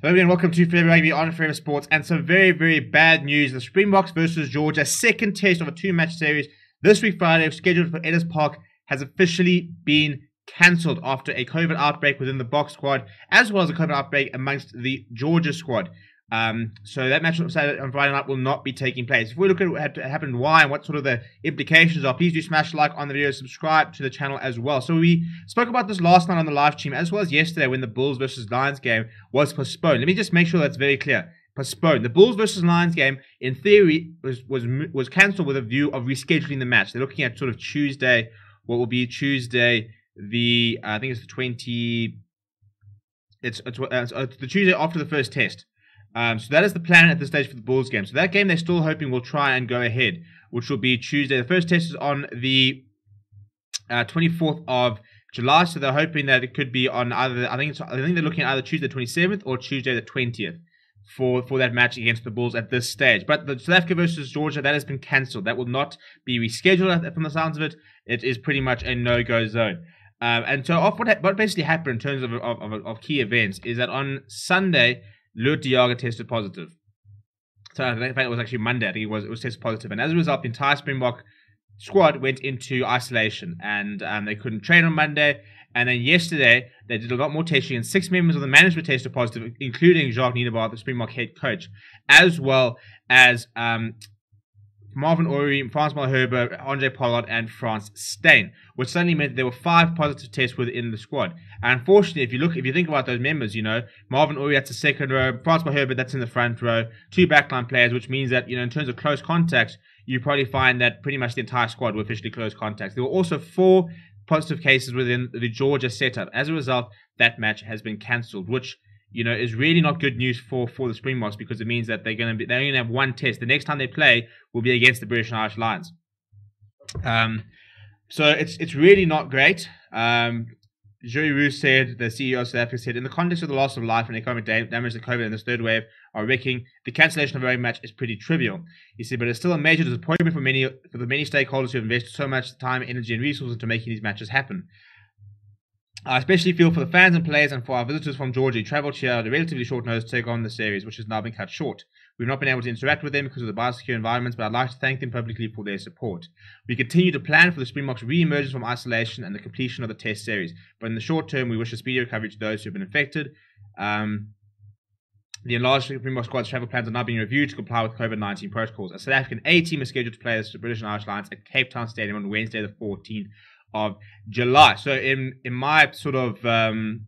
Hello and welcome to Forever Rugby on Forever Sports, and some very, very bad news. The Springboks versus Georgia second test of a two-match series this week Friday, scheduled for Ellis Park, has officially been cancelled after a COVID outbreak within the Boks squad, as well as a COVID outbreak amongst the Georgia squad. So that match on Friday night will not be taking place. If we look at what happened, why, and what sort of the implications are, please do smash like on the video, subscribe to the channel as well. So we spoke about this last night on the live stream, as well as yesterday when the Bulls versus Lions game was postponed. Let me just make sure that's very clear. Postponed. The Bulls versus Lions game, in theory, was cancelled with a view of rescheduling the match. They're looking at sort of Tuesday, what will be Tuesday, I think it's the 20. It's the Tuesday after the first test. So that is the plan at this stage for the Bulls game. So that game they're still hoping will try and go ahead, which will be Tuesday. The first test is on the 24th of July. So they're hoping that it could be on either, I think they're looking at either Tuesday the 27th or Tuesday the 20th for that match against the Bulls at this stage. But the South Africa versus Georgia, that has been cancelled. That will not be rescheduled from the sounds of it. It is pretty much a no-go zone. And so what basically happened in terms of key events is that on Sunday, Loot Diaga tested positive. So in fact, it was actually Monday. I think it was tested positive. And as a result, the entire Springbok squad went into isolation. And they couldn't train on Monday. And then yesterday, they did a lot more testing. And 6 members of the management tested positive, including Jacques Niederbach, the Springbok head coach, as well as Marvin Ory, Frans Malherbe, Andre Pollard, and Frans Steyn, which suddenly meant there were 5 positive tests within the squad. And unfortunately, if you think about those members, Marvin Ory, that's the second row, Frans Malherbe, that's in the front row, 2 backline players, which means that, in terms of close contacts, you probably find that pretty much the entire squad were officially close contacts. There were also 4 positive cases within the Georgia setup. As a result, that match has been cancelled, which is really not good news for the Springboks, because it means that they're going to have 1 test. The next time they play will be against the British and Irish Lions. So it's really not great. Jury Roos said, the CEO of South Africa said, in the context of the loss of life and economic damage that COVID and this third wave are wreaking, the cancellation of a rugby match is pretty trivial. He said, but it's still a major disappointment for the many stakeholders who have invested so much time, energy, and resources into making these matches happen. I especially feel for the fans and players and for our visitors from Georgia who travelled here at a relatively short notice to take on the series, which has now been cut short. We've not been able to interact with them because of the biosecure environments, but I'd like to thank them publicly for their support. We continue to plan for the Springboks' re-emergence from isolation and the completion of the test series, but in the short term, we wish a speedy recovery to those who have been infected. The enlarged Springbok squad's travel plans are now being reviewed to comply with COVID-19 protocols. A South African A team is scheduled to play the British and Irish Lions at Cape Town Stadium on Wednesday, the 14th of July. So in my sort of point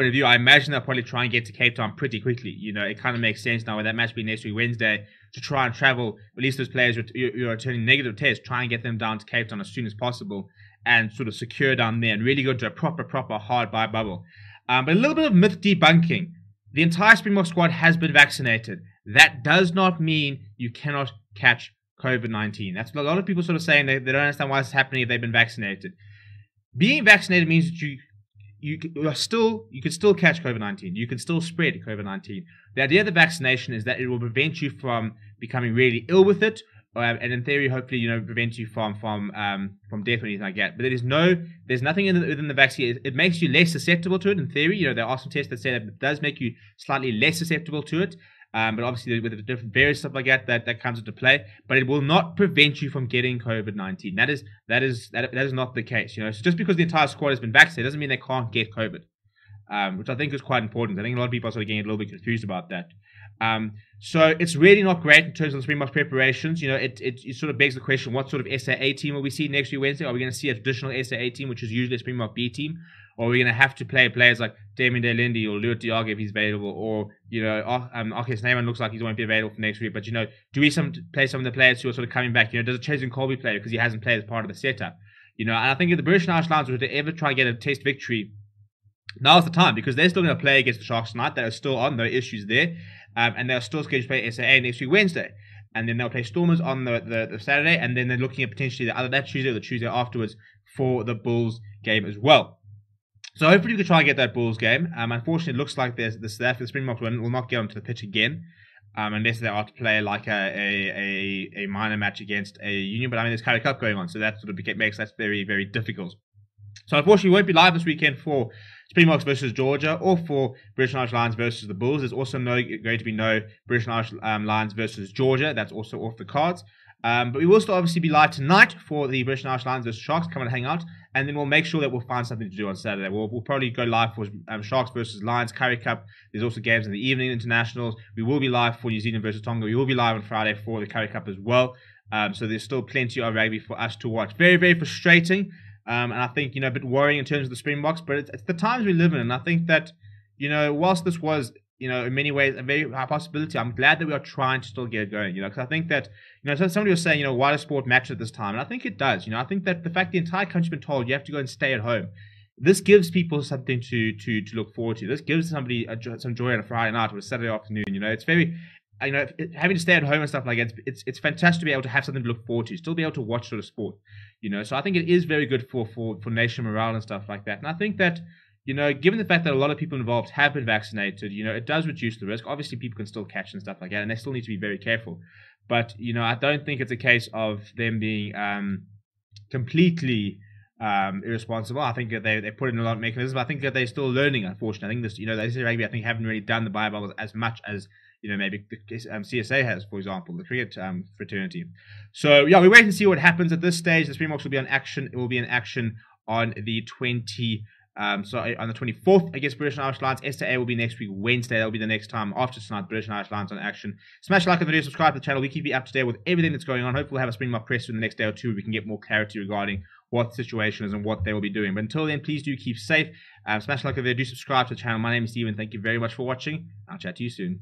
of view, I imagine they'll probably try and get to Cape Town pretty quickly. It kind of makes sense now with that match being next week Wednesday to try and travel, at least those players who are returning negative tests, try and get them down to Cape Town as soon as possible and sort of secure down there and really go to a proper hard bye bubble. But a little bit of myth debunking. The entire Springbok squad has been vaccinated. That does not mean you cannot catch COVID-19. That's what a lot of people sort of saying. They don't understand why it's happening if they've been vaccinated. Being vaccinated means that you can still catch COVID-19. You can still spread COVID-19. The idea of the vaccination is that it will prevent you from becoming really ill with it, and in theory, hopefully, prevent you from death or anything like that. But there's nothing within the vaccine. It makes you less susceptible to it. In theory, there are some tests that say that it does make you slightly less susceptible to it. But obviously, with the different various stuff like that comes into play. But it will not prevent you from getting COVID-19. That is not the case. So just because the entire squad has been vaccinated doesn't mean they can't get COVID, which I think is quite important. I think a lot of people are sort of getting a little bit confused about that. So it's really not great in terms of the Springboks preparations. It sort of begs the question: what sort of SAA team will we see next week Wednesday? Are we going to see a traditional SAA team, which is usually a Springbok B team? Or are we going to have to play players like Damien De Lindy or Loot Diaga if he's available? Or, Arceus Neyman looks like he won't be available for next week. But, do we play some of the players who are sort of coming back? Does Chesney Colby play because he hasn't played as part of the setup? And I think if the British and Irish Lions were to ever try and get a test victory, now's the time, because they're still going to play against the Sharks tonight. They are still on, no issues there. And they're still scheduled to play SAA next week Wednesday. And then they'll play Stormers on the Saturday. And then they're looking at potentially either that Tuesday or the Tuesday afterwards for the Bulls game as well. So hopefully we can try and get that Bulls game. Unfortunately, it looks like the South African Springboks will not get onto the pitch again, unless they are to play like a minor match against a Union. But there's Currie Cup going on, so that sort of makes that very, very difficult. So unfortunately, we won't be live this weekend for Springboks versus Georgia, or for British and Irish Lions versus the Bulls. There's also going to be no British and Irish Lions versus Georgia. That's also off the cards. But we will still obviously be live tonight for the British and Irish Lions versus Sharks. Come and hang out. And then we'll make sure that we'll find something to do on Saturday. We'll probably go live for Sharks versus Lions, Currie Cup. There's also games in the evening, internationals. We will be live for New Zealand versus Tonga. We will be live on Friday for the Currie Cup as well. So there's still plenty of rugby for us to watch. Very, very frustrating. And I think, a bit worrying in terms of the Springboks. But it's the times we live in. And I think that, whilst this was, in many ways, a very high possibility, I'm glad that we are trying to still get it going, because I think that, so somebody was saying, why does sport matter at this time? And I think it does. I think that the fact the entire country's been told you have to go and stay at home, this gives people something to look forward to. This gives somebody some joy on a Friday night or a Saturday afternoon. It's very, having to stay at home and stuff like that, it's fantastic to be able to have something to look forward to, still be able to watch sort of sport, So I think it is very good for nation morale and stuff like that. And I think that, given the fact that a lot of people involved have been vaccinated, it does reduce the risk. Obviously, people can still catch and stuff like that, and they still need to be very careful. But, I don't think it's a case of them being completely irresponsible. I think that they put in a lot of mechanisms. I think that they're still learning, unfortunately. I think this, the rugby, I think, haven't really done the bio-bubbles as much as, maybe the CSA has, for example, the cricket fraternity. So, yeah, we wait and see what happens at this stage. The Springboks will be on action. It will be in action on the 24th against British and Irish Lions. STA will be next week, Wednesday. That will be the next time after tonight. British and Irish Lions on action. Smash a like on the video, subscribe to the channel. We keep you up to date with everything that's going on. Hopefully we'll have a Springbok press in the next day or two where we can get more clarity regarding what the situation is and what they will be doing. But until then, please do keep safe. Smash a like on the video, do subscribe to the channel. My name is Steven. Thank you very much for watching. I'll chat to you soon.